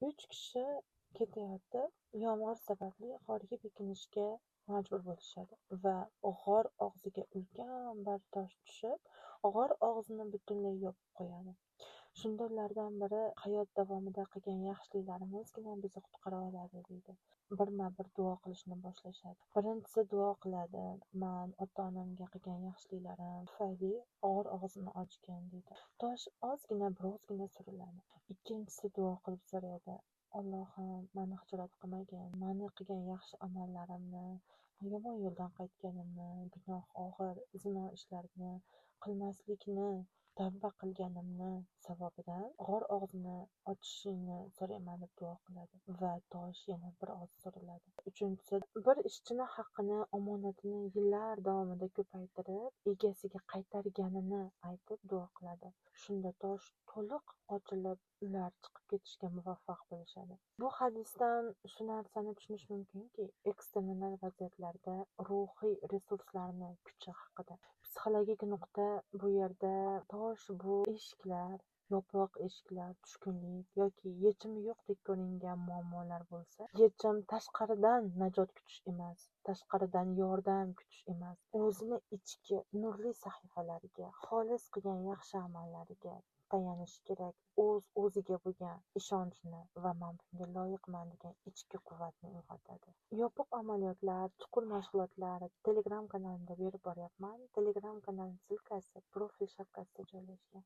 3 kishi ketayotib, yomg'ir sababli g'orga bekinishga majbur bo'lishadi va g'or og'ziga ulkan bir tosh tushib, g'or og'zini butunlay yopib qo'yadi. Shunda ulardan biri hayot davomida qilgan yaxshiliklarimizgina bizni qutqara oladi deydi. Birma-bir duo qilishni boshlashadi. Birinchisi duo qiladi: "Man ota-onamga qilgan yaxshiliklarim tufayli g'or og'zini ochgan" deydi. Tosh birozgina suriladi. Ikkinchisi duo qilib so'raydi: "Allohim, mani hijolat qilmagin. Mani qilgan yaxshi amallarimni, yomon yo'ldan qaytganimni, gunoh og'ir zino ishlarini qilmaslikni tavba qilganimni savobidan g'or og'zini ochishingni so'rayman" deb duo qiladi va tosh yana biroz suriladi. Uchinchisi bir ishchini haqqini, omonatini yillar davomida ko'paytirib, egasiga qaytarganini aytib duo qiladi. Shunda tosh to'liq ochilib, ular chiqib ketishga muvaffaq bo'lishadi. Bu hadisdan shu narsani tushunish mumkinki, ekstremal vaziyatlarda ruhiy resurslarni kuchi haqida. Psixologik nuqta bu yerda tosh bu eshiklar, yopiq eshiklar, tushkunlik yoki yechimi yo'qdek ko'ringan muammolar bo'lsa, yechim tashqaridan najot kutish emas, tashqaridan yordam kutish emas, o'zini ichki nurli sahifalariga, xolis qilgan yaxshi amallariga tayanish kerak. O'ziga bo'lgan ishonchni va "men bunga loyiqman" degan ichki quvvatni uyg'otadi. Yopiq amaliyotlar, chuqur mashg'ulotlar Telegram kanalimda berib boryapman. Telegram kanal silkasi profil shapkasida joylashgan.